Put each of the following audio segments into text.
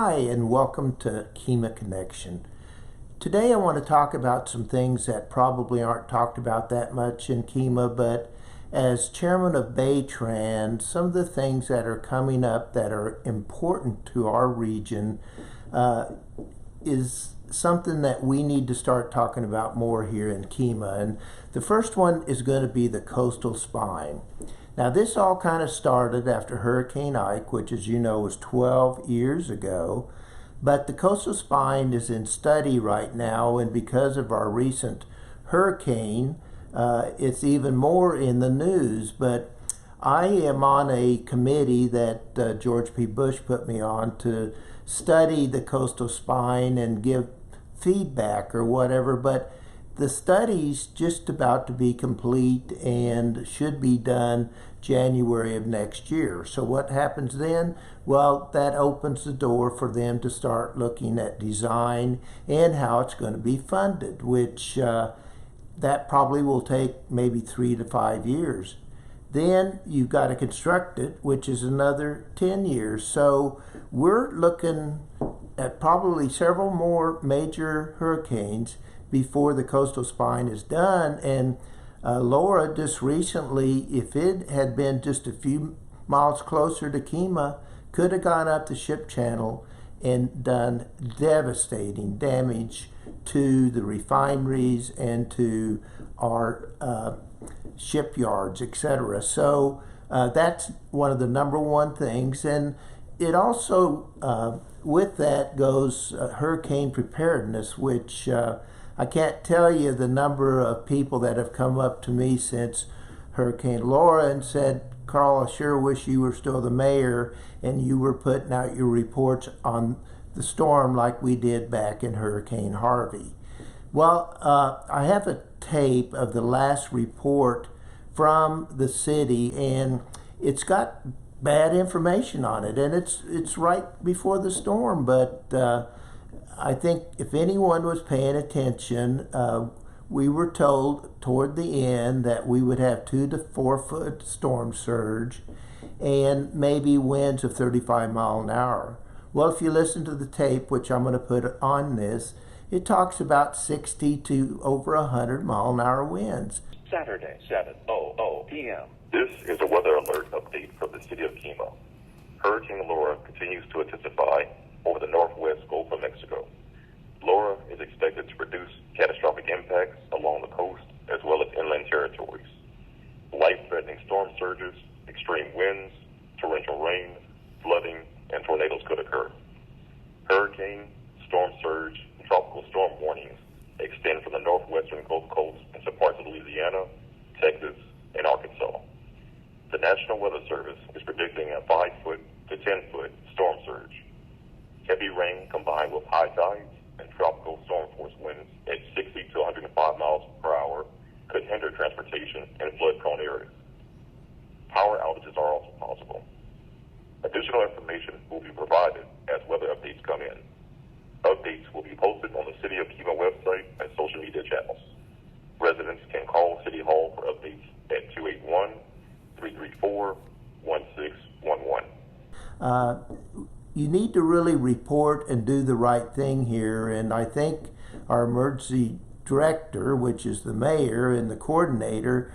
Hi, and welcome to Kemah Connection. Today I want to talk about some things that probably aren't talked about that much in Kemah, but as chairman of Baytran, some of the things that are coming up that are important to our region is something that we need to start talking about more here in Kemah. And the first one is going to be the coastal spine. Now, this all kind of started after Hurricane Ike, which, as you know, was 12 years ago. But the coastal spine is in study right now, and because of our recent hurricane, it's even more in the news. But I am on a committee that George P. Bush put me on to study the coastal spine and give feedback or whatever. But the study's just about to be complete and should be done January of next year. So what happens then? Well, that opens the door for them to start looking at design and how it's going to be funded, which that probably will take maybe 3 to 5 years. Then you've got to construct it, which is another 10 years. So we're looking at probably several more major hurricanes before the coastal spine is done. And Laura just recently, if it had been just a few miles closer to Kemah, could have gone up the ship channel and done devastating damage to the refineries and to our shipyards, etc. So that's one of the number one things. And it also, with that goes hurricane preparedness, which I can't tell you the number of people that have come up to me since Hurricane Laura and said, "Carl, I sure wish you were still the mayor and you were putting out your reports on the storm like we did back in Hurricane Harvey." Well, I have a tape of the last report from the city, and it's got bad information on it, and it's right before the storm, but I think if anyone was paying attention, we were told toward the end that we would have 2 to 4 foot storm surge and maybe winds of 35 miles an hour. Well, if you listen to the tape, which I'm going to put on this, it talks about 60 to over 100 mile an hour winds. Saturday, 7:00 p.m. This is a weather alert update from the city of Kemah. Hurricane Laura continues to intensify over the northwest Gulf of Mexico. Laura is expected to produce catastrophic impacts along the coast as well as inland territories. Life-threatening storm surges, extreme winds, torrential rain, flooding, and tornadoes could occur. Hurricane, storm surge, and tropical storm warnings extend from the northwestern Gulf Coast into parts of Louisiana, Texas, and Arkansas. The National Weather Service is predicting a 5-foot to 10-foot storm surge. Heavy rain combined with high tides and tropical storm force winds at 60 to 105 miles per hour could hinder transportation in flood-prone areas. Power outages are also possible. Additional information will be provided as weather updates come in. Updates will be posted on the City of Kemah website and social media channels. Residents can call City Hall for updates at 281-334-1611. You need to really report and do the right thing here, and I think our emergency director, which is the mayor, and the coordinator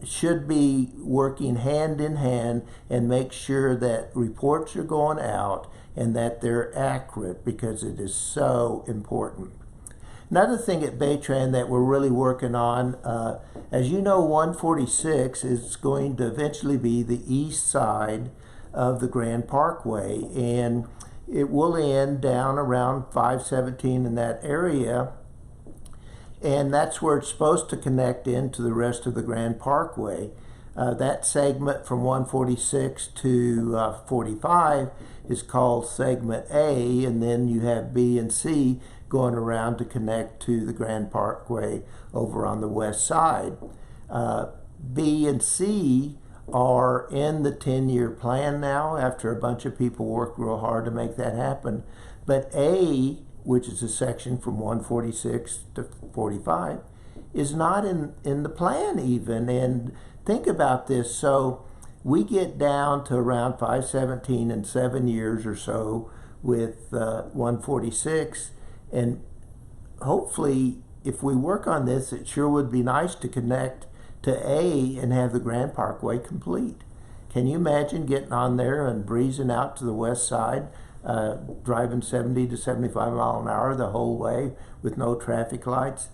should be working hand in hand and make sure that reports are going out and that they're accurate, because it is so important. Another thing at Baytran that we're really working on, as you know, 146 is going to eventually be the east side of the Grand Parkway, and it will end down around 517 in that area, and that's where it's supposed to connect into the rest of the Grand Parkway. That segment from 146 to 45 is called segment A, and then you have B and C going around to connect to the Grand Parkway over on the west side. B and C are in the 10-year plan now after a bunch of people worked real hard to make that happen. But A, which is a section from 146 to 45, is not in the plan even. And think about this. So we get down to around 517 in 7 years or so with 146, and hopefully if we work on this, it sure would be nice to connect to A and have the Grand Parkway complete. Can you imagine getting on there and breezing out to the west side, driving 70 to 75 mile an hour the whole way with no traffic lights?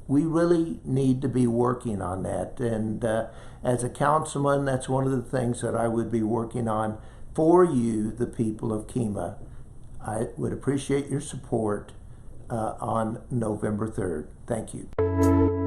We really need to be working on that, and as a councilman, that's one of the things that I would be working on for you, the people of Kemah. I would appreciate your support on November 3rd. Thank you.